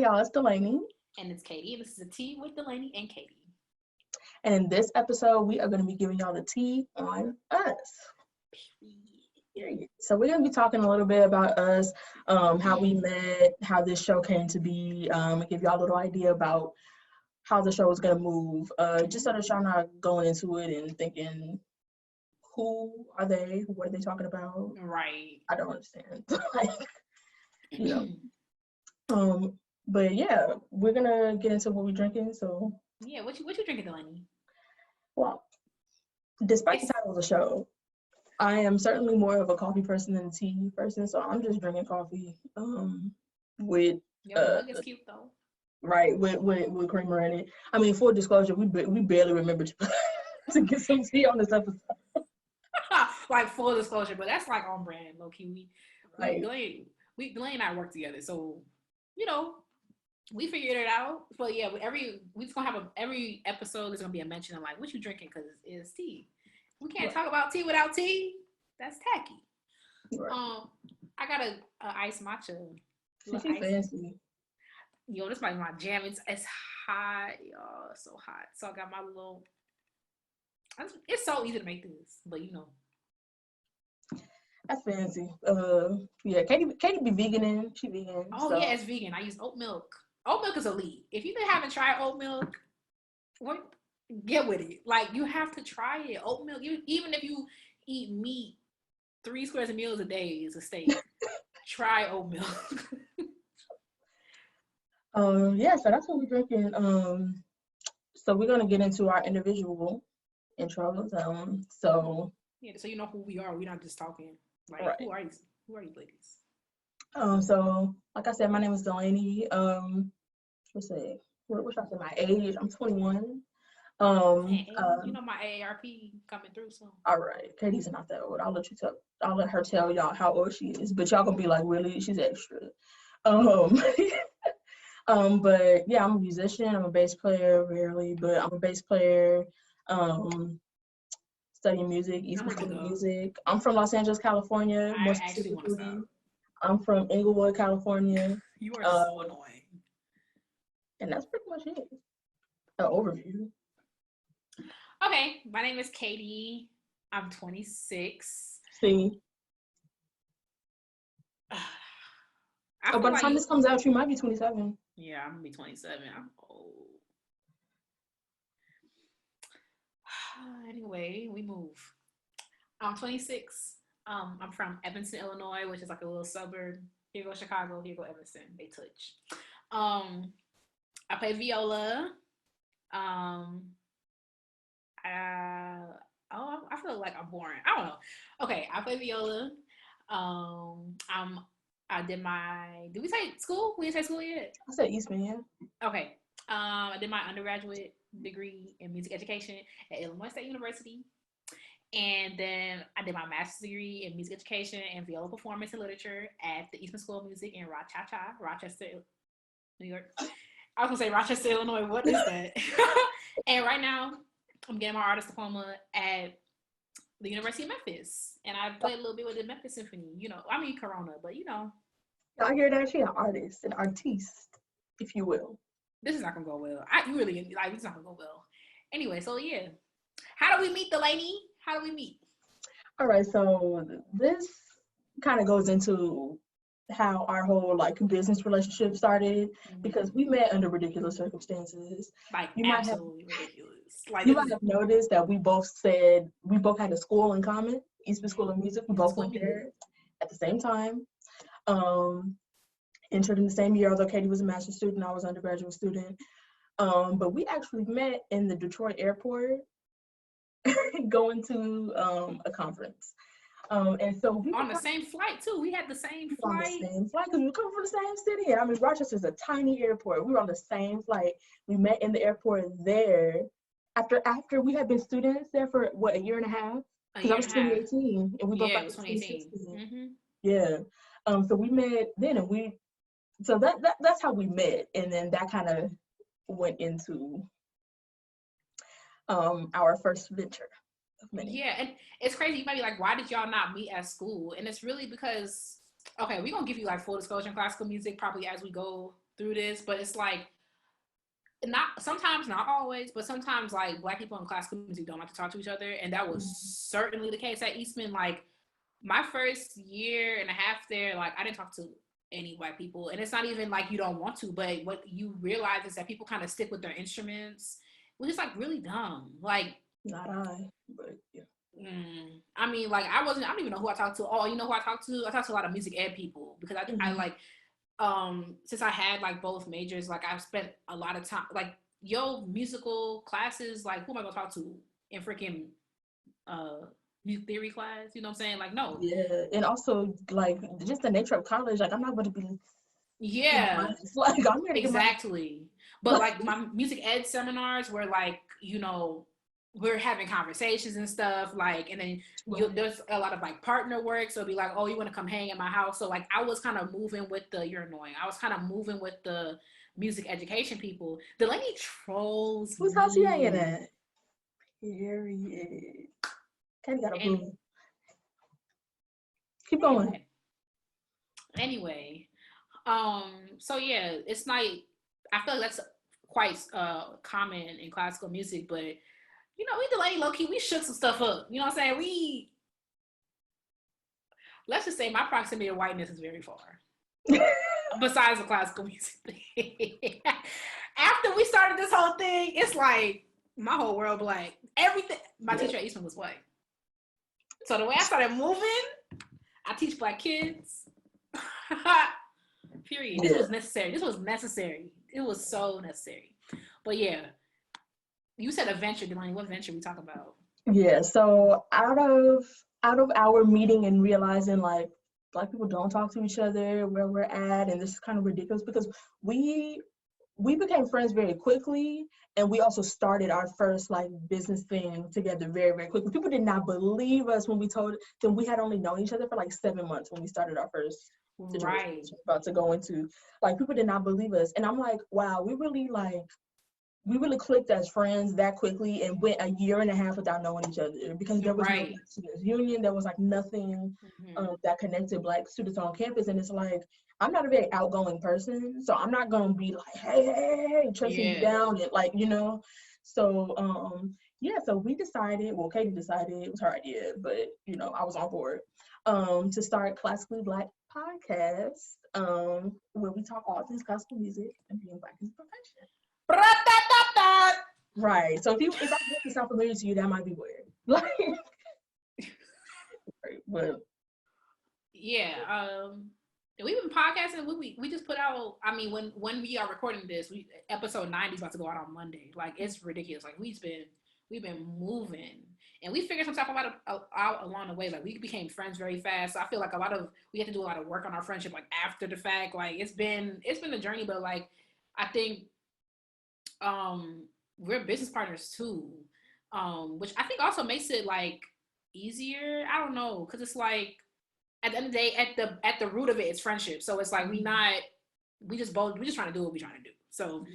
Hey y'all, it's Dalanie. And it's Katie, and this is a Tea with Dalanie and Katie. And in this episode, we are going to be giving y'all the tea on us. Period. So we're going to be talking a little bit about us, how we met, how this show came to be, and give y'all a little idea about how the show is going to move, just so that y'all not going into it and thinking, who are they? What are they talking about? Right. I don't understand. But yeah, we're going to get into what we're drinking, so. Yeah, what you drinking, Dalanie? Well, despite the title of the show, I am certainly more of a coffee person than a tea person, so I'm just drinking coffee with Your mug is cute though. Right, with creamer in it. I mean, full disclosure, we barely remember to get some tea on this episode. Like full disclosure, but that's like on brand, low key. Right. We Delaney and I work together, so we figured it out. But yeah, we just gonna have every episode is gonna be a mention of like what you drinking because it's tea. We can't talk about tea without tea. That's tacky. Right. I got a iced matcha. She's fancy. Yo, this might be my jam. It's hot, y'all. It's so hot. So I got my little. It's so easy to make this, but That's fancy. Yeah, Katie be vegan. She vegan. Oh so. Yeah, it's vegan. I use oat milk. Oat milk is elite. If you haven't tried oat milk, get with it. Like you have to try it. Oat milk. Even if you eat meat, 3 squares of meals a day is a steak. Try oat milk. Yeah. So that's what we're drinking. So we're gonna get into our individual intros. So. Yeah. So you know who we are. We're not just talking. Like right. Who are you ladies? So like I said, my name is Dalanie. Let's see, what should I say? My age? I'm 21. My AARP coming through soon. All right, Katie's not that old. I'll let her tell y'all how old she is, but y'all gonna be like, really? She's extra. But yeah, I'm a musician. I'm a bass player, rarely, but I'm a bass player. Studying music, East School of Music. I'm from Los Angeles, California. More specifically, I'm from Inglewood, California. You are so annoying. And that's pretty much it. An overview. Okay, my name is Katie. I'm 26. See. By the time this comes out, you might be 27. Yeah, I'm gonna be 27. I'm old. Anyway, we move. I'm 26. I'm from Evanston, Illinois, which is like a little suburb. Here go Chicago, here go Evanston. They touch. I play viola. I feel like I'm boring. I don't know. Okay, I play viola. Did we say school? We didn't say school yet? I said Eastman, yeah. Okay. I did my undergraduate degree in music education at Illinois State University. And then I did my master's degree in music education and viola performance and literature at the Eastman School of Music in Rochester, New York. I was gonna say Rochester, Illinois. What is that? And right now, I'm getting my artist diploma at the University of Memphis, and I played a little bit with the Memphis Symphony. Corona, but I hear that she's an artist, an artiste, if you will. This is not gonna go well. It's not gonna go well. Anyway, so yeah, how do we meet, Dalanie? How do we meet? All right, so this kind of goes into how our whole business relationship started, because we met under ridiculous circumstances. Absolutely ridiculous. You might have noticed that we both had a school in common, Eastman School of Music. We both went there at the same time. Entered in the same year, although Katie was a master's student, I was an undergraduate student. But we actually met in the Detroit airport going to a conference. And so we on the same flight too. We had the same flight. On the same flight because we come from the same city. I mean, Rochester's a tiny airport. We were on the same flight. We met in the airport there. After we had been students there for a year and a half. Because I was 2018 and we both got 2016. Mm-hmm. Yeah. So we met then, and so that's how we met, and then that kind of went into our first venture. Yeah, and it's crazy. You might be like, why did y'all not meet at school? And it's really because, okay, we're going to give you full disclosure in classical music probably as we go through this, but it's like not always, but sometimes like Black people in classical music don't like to talk to each other, and that was certainly the case at Eastman. Like my first year and a half there, like I didn't talk to any White people, and it's not even like you don't want to, but what you realize is that people kind of stick with their instruments, which is like really dumb. Like not I, but yeah. I mean, like I don't even know who I talked to. Oh, you know who I talked to? I talked to a lot of music ed people because I like since I had like both majors, like I've spent a lot of time like musical classes, like who am I gonna talk to in freaking music theory class? You know what I'm saying? Like no. Yeah, and also like just the nature of college, like I'm not going to be like I'm here to exactly. But like my music ed seminars were like, you know, we're having conversations and stuff, like, and then there's a lot of like partner work, so it'd be like, oh, you want to come hang at my house? So like I was kind of moving with you're annoying. I was kind of moving with the music education people. Dalanie trolls whose house you hanging at? Period. Katie got a boo. Keep going. Anyway, so yeah, it's like I feel like that's quite common in classical music, but you know, we Dalanie low key, we shook some stuff up. You know what I'm saying? Let's just say my proximity to whiteness is very far. Besides the classical music thing. After we started this whole thing, it's like my whole world black. Everything. My teacher at Eastman was white. So the way I started moving, I teach Black kids. Period. This was necessary. It was so necessary. But yeah. You said a venture, Dalanie. What venture we talk about? Yeah, so out of our meeting and realizing like Black people don't talk to each other where we're at, and this is kind of ridiculous because we became friends very quickly, and we also started our first like business thing together very, very quickly. People did not believe us when we told them we had only known each other for like 7 months when we started our first situation about to go into. Like people did not believe us, and I'm like, wow, we really clicked as friends that quickly and went a year and a half without knowing each other because there was no Black Students Union. There was like nothing that connected Black students on campus. And it's like, I'm not a very outgoing person, so I'm not going to be like, hey, chasing you down and like, you know. So, so we decided, well, Katie decided, it was her idea, but, you know, I was on board, to start Classically Black podcast, where we talk all things classical music and being Black is a profession. Right. So if that doesn't sound familiar to you, that might be weird. Like, but yeah, we've been podcasting. We just put out. I mean, when we are recording this, episode 90 is about to go out on Monday. Like it's ridiculous. Like we've been moving, and we figured some stuff out along the way. Like we became friends very fast. So I feel like we had to do a lot of work on our friendship like after the fact. Like it's been a journey, but like I think we're business partners too, which I think also makes it like easier. I don't know, because it's like at the end of the day, at the root of it, it's friendship. So it's like we just trying to do what we're trying to do. So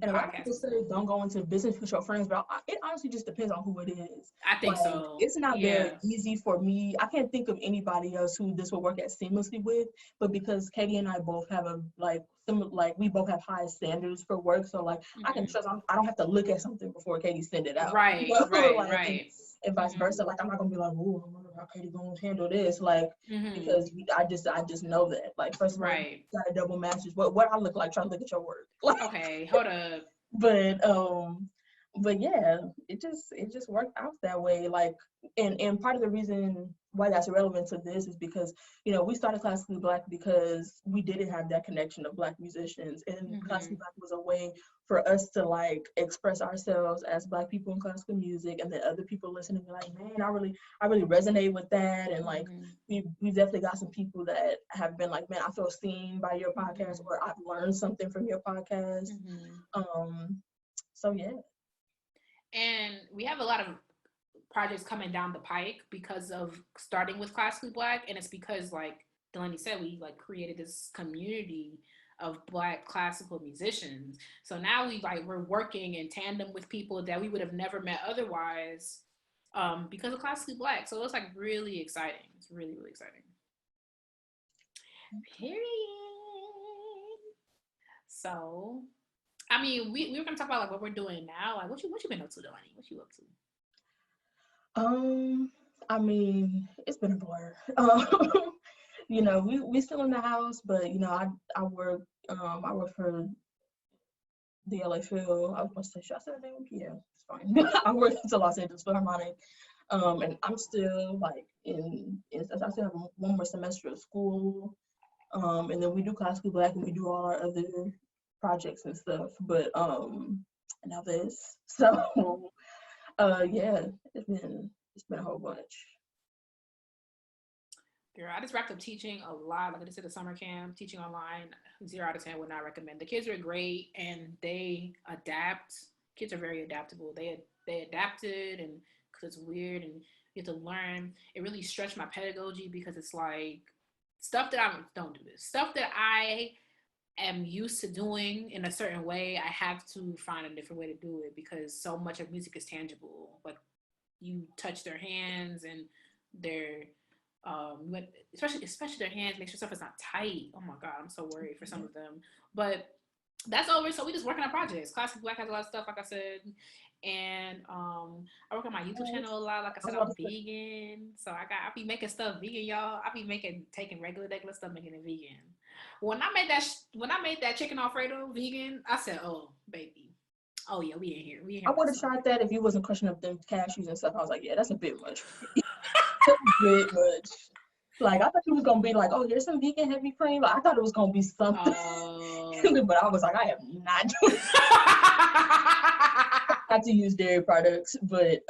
and a lot of people say don't go into business with your friends, but it honestly just depends on who it is. I think like, so. It's not very easy for me. I can't think of anybody else who this will work out seamlessly with, but because Katie and I both have we both have high standards for work, so like I can trust. I don't have to look at something before Katie send it out. Right. And vice versa. Like I'm not gonna be like, "Ooh, I wonder how Katie gonna handle this," like because I just know that. Like first of all, you gotta double match what I look like. Trying to look at your work. Like, okay, hold up. But yeah, it just worked out that way. Like, and part of the reason why that's relevant to this is because, you know, we started Classically Black because we didn't have that connection of Black musicians, and Classically Black was a way for us to like express ourselves as Black people in classical music, and then other people listening be like, man, I really resonate with that, and like we've definitely got some people that have been like, man, I feel seen by your podcast, or I've learned something from your podcast. So yeah. And we have a lot of projects coming down the pike because of starting with Classically Black, and it's because, like Dalanie said, we like created this community of Black classical musicians. So now we're working in tandem with people that we would have never met otherwise, because of Classically Black. So it's like really exciting. It's really, really exciting. Period. So, I mean, we were gonna talk about like what we're doing now. Like, what you been up to, Dalanie? What you up Um, I mean, it's been a blur. We still in the house, but I work for the LA Phil. I was supposed to should I say the name? Yeah, it's fine. I work at the Los Angeles Philharmonic. And I'm still like I still have one more semester of school. And then we do Classically Black and we do all our other projects and stuff. But now this. So yeah, it's been a whole bunch. Girl, I just wrapped up teaching a lot. Like I just did a summer camp, teaching online. 0 out of 10 would not recommend. The kids are great and they adapt. Kids are very adaptable. They adapted, and because it's weird and you have to learn. It really stretched my pedagogy because it's like stuff that don't do this. Stuff that I am used to doing in a certain way, I have to find a different way to do it because so much of music is tangible. Like you touch their hands and their especially their hands, make sure stuff is not tight. Oh my god, I'm so worried for some of them. But that's over. So we just working on projects. Classic Black has a lot of stuff, like I said, and I work on my YouTube channel a lot. Like I said, I'm vegan, so I be making stuff vegan, y'all. I be taking regular stuff, making it vegan. When I made that chicken Alfredo vegan, I said, "Oh baby, oh yeah, we in here." I would have tried that if you wasn't crushing up them cashews and stuff. I was like, yeah, that's a bit much. That's a bit much. Like I thought you was gonna be like, oh, here's some vegan heavy cream. Like I thought it was gonna be something, but I was like, I am not doing. Not to use dairy products, but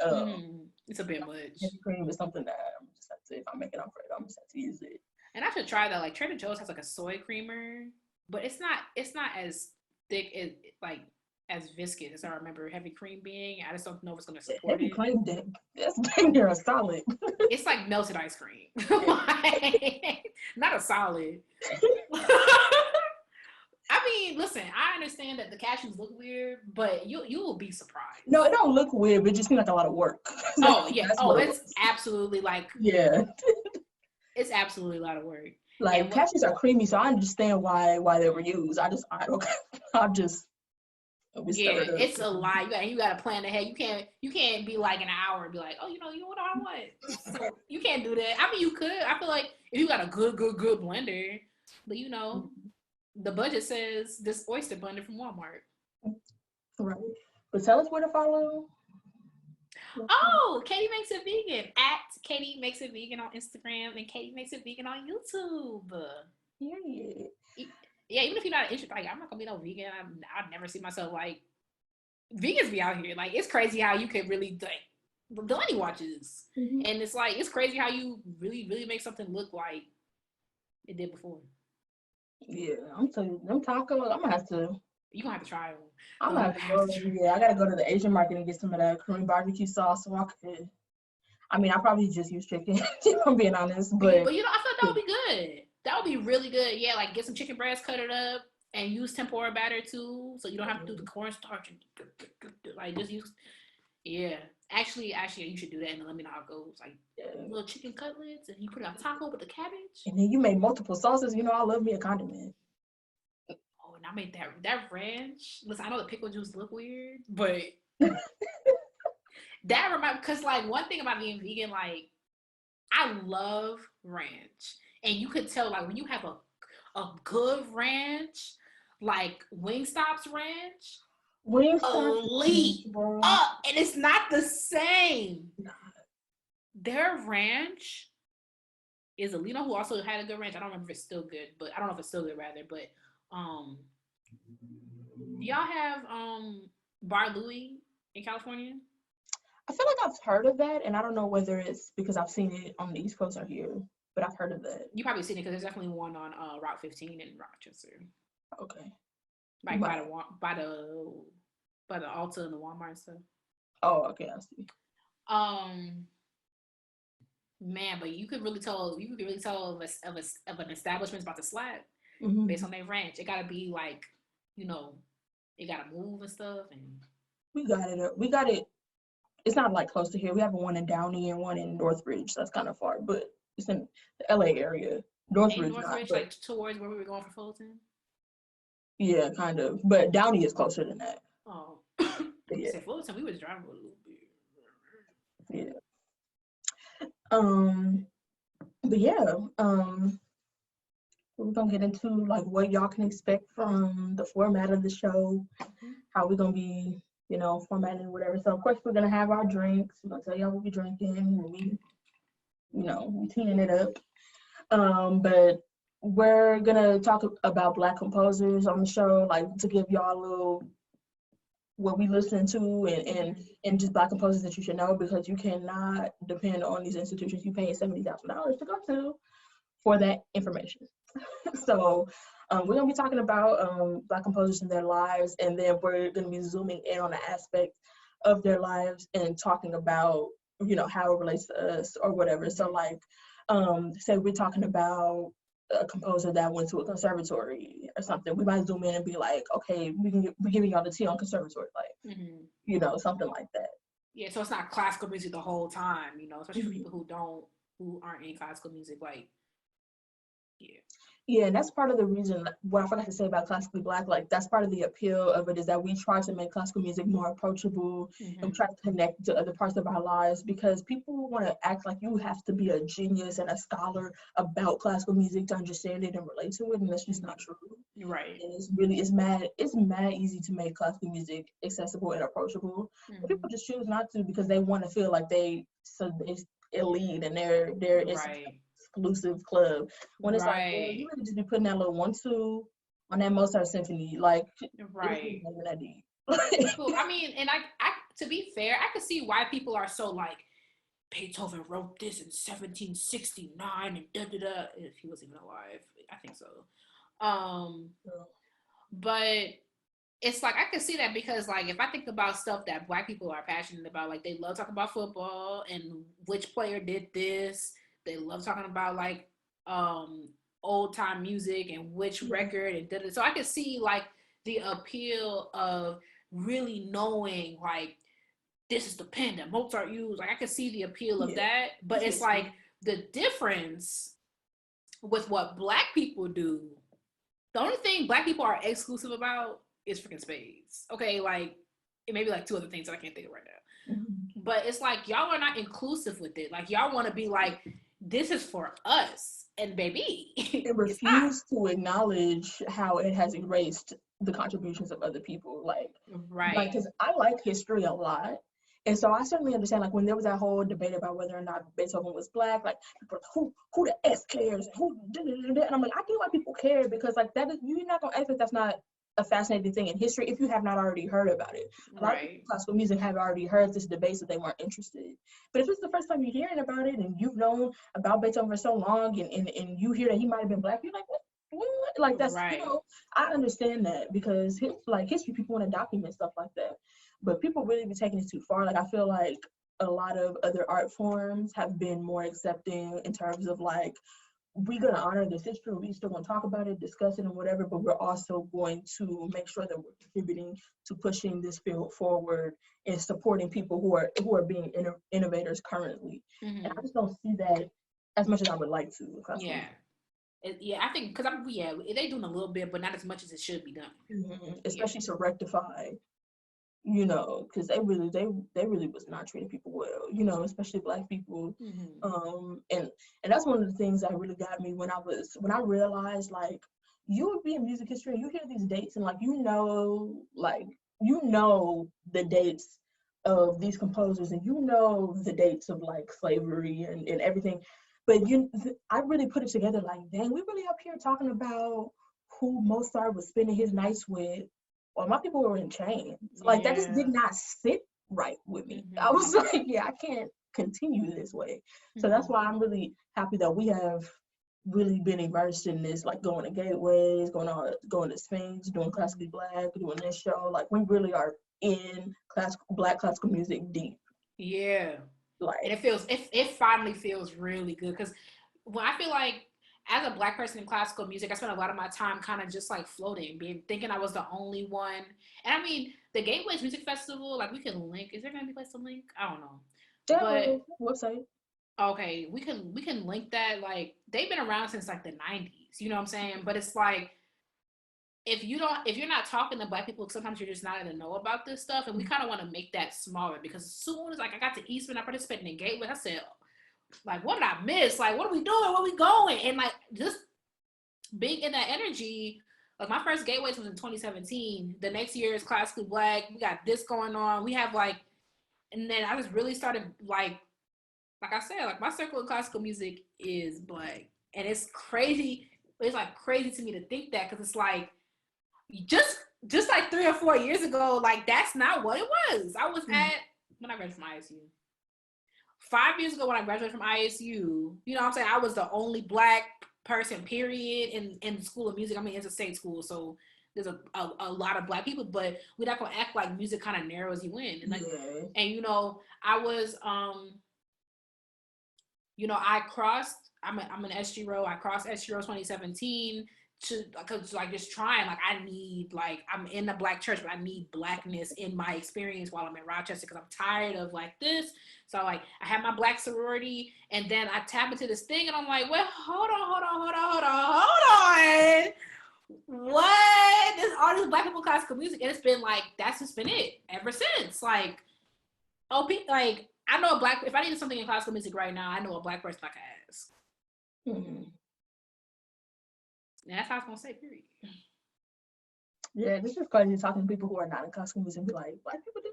it's a bit much. Heavy cream is something that I'm just have to. If I'm making Alfredo, I'm just have to use it. And I should try that. Like Trader Joe's has like a soy creamer, but it's not as thick as viscous as I remember heavy cream being. I just don't know if it's gonna support heavy it. Cream, that's dang near a solid. It's like melted ice cream. Not a solid. I mean, listen, I understand that the cashews look weird, but you will be surprised. No, it don't look weird, but it just seems like a lot of work. Oh yeah. It's absolutely like yeah. It's absolutely a lot of work. Like cashews are creamy, so I understand why they were used. It's a lot. You got to plan ahead. You can't be like an hour and be like, oh, you know what I want. So you can't do that. I mean, you could. I feel like if you got a good blender, but the budget says this oyster blender from Walmart. Right. But tell us where to follow. Oh, Katie Makes It Vegan at Katie Makes It Vegan on Instagram and Katie Makes It Vegan on YouTube. Yeah, even if you're not interested, like I'm not gonna be no vegan. I'd never see myself like vegans be out here. Like it's crazy how you can really like Dalanie watches, and it's like it's crazy how you really really make something look like it did before. Yeah, I'm telling you, them tacos. I'm gonna have to. You gonna have to try them. I'm gonna have to go. Yeah, I gotta go to the Asian market and get some of that Korean barbecue sauce. So I mean, I probably just use chicken. If I'm being honest, but I thought that would be good. That would be really good. Yeah, like get some chicken breast, cut it up, and use tempura batter too, so you don't have to do the cornstarch and like just use. Yeah, actually, you should do that and then let me know how it goes. Like little chicken cutlets, and you put it on taco with the cabbage. And then you make multiple sauces. I love me a condiment. Oh, and I made that ranch. Listen, I know the pickle juice look weird, but that reminds because like one thing about being vegan, like I love ranch. And you could tell, like, when you have a good ranch, like Wingstop's ranch, elite, and it's not the same. Their ranch is elite. Who also had a good ranch. I don't remember if it's still good, but I don't know if it's still good, rather. But y'all have Bar Louie in California? I feel like I've heard of that, and I don't know whether it's because I've seen it on the East Coast or here. But I've heard of that. You probably seen it because there's definitely one on Route 15 in Rochester. Okay. Like by the Ulta and the Walmart and stuff. Oh, okay, I see. Man, but you could really tell of an establishment's about to slap based on their ranch. It gotta be like, it gotta move and stuff, and we got it. It's not like close to here. We have one in Downey and one in Northridge. So that's kind of far, but it's in the LA area. Northridge, like towards where we were going for Fulton. Yeah, kind of. But Downey is closer than that. Oh, Yeah. St. Fullerton, we was driving a little bit. Yeah. But yeah, we're gonna get into like what y'all can expect from the format of the show, how we're gonna be, formatting whatever. So of course we're gonna have our drinks. We're gonna tell y'all what we're drinking and we teeing it up. But we're gonna talk about Black composers on the show, like to give y'all a little what we listen to and just Black composers that you should know, because you cannot depend on these institutions you paying $70,000 to go to for that information. So we're gonna be talking about Black composers and their lives, and then we're gonna be zooming in on the aspect of their lives and talking about how it relates to us or whatever. So like say we're talking about a composer that went to a conservatory or something, we might zoom in and be like, okay, we're giving y'all the tea on conservatory life, something like that. Yeah, so it's not classical music the whole time, especially for people who aren't in classical music, like, yeah. Yeah, and that's part of the reason, what I forgot to say about Classically Black, like that's part of the appeal of it, is that we try to make classical music more approachable and we try to connect to other parts of our lives, because people want to act like you have to be a genius and a scholar about classical music to understand it and relate to it, and that's just not true. Right. And it's mad easy to make classical music accessible and approachable. But people just choose not to because they want to feel like they elite and they're in exclusive club, when it's like, well, you really just be putting that little 1-2 on that Mozart symphony, like, right. It's not even that deep. I mean, and I to be fair, I could see why people are so like, Beethoven wrote this in 1769 and da da da, if he was even alive. I think so. But it's like I can see that, because like if I think about stuff that Black people are passionate about, like they love talking about football and which player did this. They love talking about like old time music and which record and da-da. So I can see like the appeal of really knowing like this is the pen that Mozart used. Like I can see the appeal of that, but it's like the difference with what Black people do. The only thing Black people are exclusive about is freaking spades. Okay, like it may be like 2 other things that I can't think of right now. But it's like y'all are not inclusive with it. Like y'all want to be like, this is for us, and baby, it refuse to acknowledge how it has erased the contributions of other people. Like, because I like history a lot. And so I certainly understand, like, when there was that whole debate about whether or not Beethoven was Black, like, who the S cares? And I'm like, I get why people care, because, like, that is, you're not going to act like that's not a fascinating thing in history if you have not already heard about it. A lot of classical music have already heard this debate, so they weren't interested. But if it's the first time you're hearing about it and you've known about Beethoven for so long and you hear that he might have been Black, you're like, what? Like, that's, I understand that, because history people want to document stuff like that. But people really be taking it too far. Like, I feel like a lot of other art forms have been more accepting in terms of like, we're going to honor this history, we still going to talk about it, discuss it and whatever, but we're also going to make sure that we're contributing to pushing this field forward and supporting people who are being innovators currently. And I just don't see that as much as I would like to. I think because they doing a little bit, but not as much as it should be done. Especially to rectify, because they really was not treating people well, especially Black people. And that's one of the things that really got me when I realized, like, you would be in music history and you hear these dates and like the dates of these composers and the dates of like slavery and everything, but I really put it together like, dang, we really up here talking about who Mozart was spending his nights with, or my people were in chains. Like, that just did not sit right with me. I was like, I can't continue this way. So that's why I'm really happy that we have really been immersed in this, like going to gateways, going to Sphinx, doing Classically Black, doing this show. Like, we really are in Black classical music deep. Yeah. Like, and it finally feels really good, because when I feel like, as a Black person in classical music, I spent a lot of my time kind of just like floating, thinking I was the only one. And I mean, the Gateways Music Festival, like, we can link. Is there going to be a place to link? I don't know. But website. Okay, we can link that. Like, they've been around since like the 90s. You know what I'm saying? But it's like, if you're not talking to Black people, sometimes you're just not going to know about this stuff, and we kind of want to make that smaller, because as soon as like I got to Eastman, I participated in Gateway, I said, like, what did I miss? Like, what are we doing? Where are we going? And like, just being in that energy. Like, my first Gateways was in 2017. The next year is Classically Black. We got this going on. We have like, and then I just really started like I said, like, my circle of classical music is Black, and it's crazy. It's like crazy to me to think that, because it's like just like 3 or 4 years ago, like, that's not what it was. I was at when I graduated from ISU. 5 years ago when I graduated from ISU, you know what I'm saying? I was the only Black person, period, in the School of Music. I mean, it's a state school, so there's a lot of Black people, but we're not gonna act like music kind of narrows you in. And like, and you know, I was you know, I'm an SG row. I crossed SG row 2017 cause like just trying, like, I need, like, I'm in the Black church, but I need Blackness in my experience while I'm in Rochester, because I'm tired of like this. So like, I had my Black sorority, and then I tap into this thing, and I'm like, well, hold on. What? There's all this Black people classical music, and it's been like, that's just been it ever since. Like, like, I know if I needed something in classical music right now, I know a Black person I can ask. Mm-hmm. And that's how I was gonna say, period. Yeah, this is crazy talking to people who are not in classical music and be like, Black people do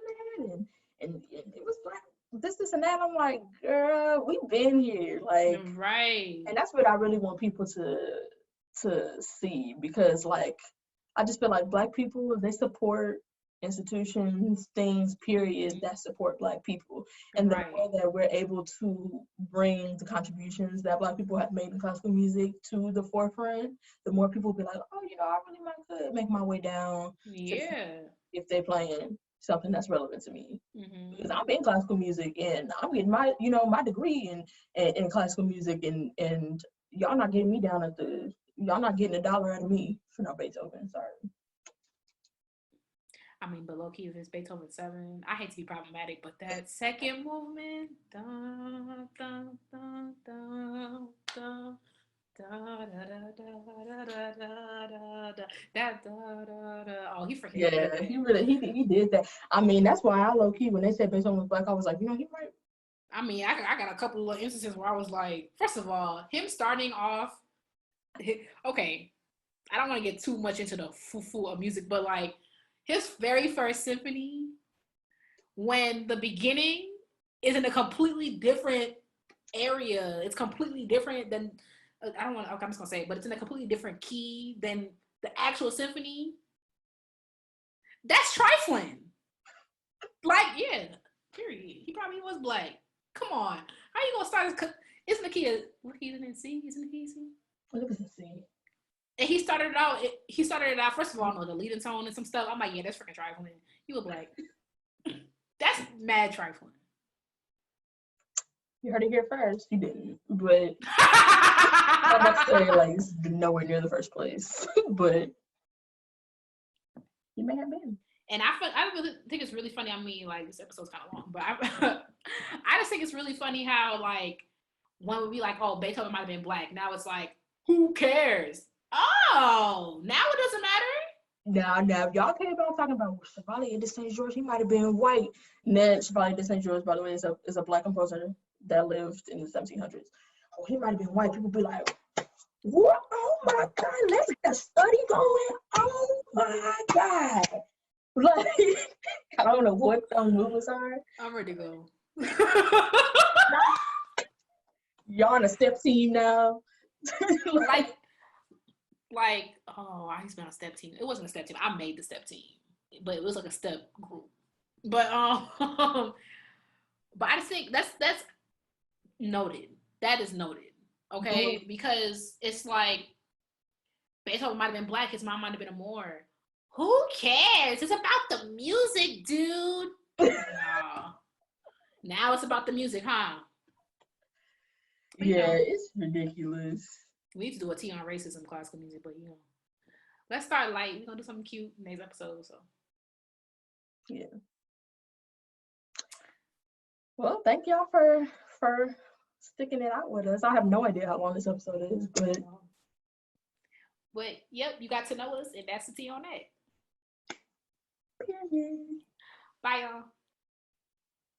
that, and it was Black this and that. I'm like, girl, we've been here, like, right. And that's what I really want people to see, because like, I just feel like Black people, they support institutions, things, period, that support Black people. And the more that we're able to bring the contributions that Black people have made in classical music to the forefront, the more people will be like, oh, you know, I really could make my way down. Yeah. If they're playing something that's relevant to me. Mm-hmm. Because I'm in classical music, and I'm getting my, you know, my degree in classical music, and y'all not getting me down y'all not getting $1 out of me for no Beethoven. Sorry. I mean, but low key, if it's Beethoven 7, I hate to be problematic, but that second movement, dun, dun, dun, dun, dun, oh, he freaking yeah, he did that. I mean, that's why I low key, when they said Beethoven was Black, I was like, you know, he might. I mean, I got a couple of instances where I was like, first of all, him starting off, okay, I don't want to get too much into the foo-foo of music, but like, his very first symphony, when the beginning is in a completely different area, it's completely different than, I'm just gonna say it, but it's in a completely different key than the actual symphony. That's trifling. Like, yeah, period. He probably was Black. Come on, how you gonna start? Isn't the key? What key is it in? C? Isn't the key C? I think it's a C. And he started it out. First of all, no, the leading tone and some stuff. I'm like, yeah, that's freaking trifling. You were Black. That's mad trifling. You heard it here first. You didn't, but I'm not saying like it's nowhere near the first place, but you may have been. And I really think it's really funny. I mean, like, this episode's kind of long, but I just think it's really funny how, like, when we be like, oh, Beethoven might have been Black. Now it's like, who cares? Oh, now it doesn't matter. Now, if y'all came out talking about Chevalier de Saint George, he might have been white. And then Chevalier de Saint George, by the way, is a Black composer that lived in the 1700s. Oh, he might have been white. People be like, what? Oh my God, let's get a study going. Oh my God. Like, I don't know what those movements are. I'm ready to go. Y'all on a step team now. like, oh, I used to be on a step team. It wasn't a step team. I made the step team, but it was like a step group. But but I just think that's noted. That is noted. Okay, mm-hmm. Because it's like Beethoven might have been Black. His mom might have been a Moor. Who cares? It's about the music, dude. Now it's about the music, huh? Yeah, it's ridiculous. We need to do a tea on racism, classical music, but let's start light. We're gonna do something cute next episode. So yeah. Well, thank y'all for sticking it out with us. I have no idea how long this episode is, but But yep, you got to know us, and that's the tea on that. Period. Bye, y'all.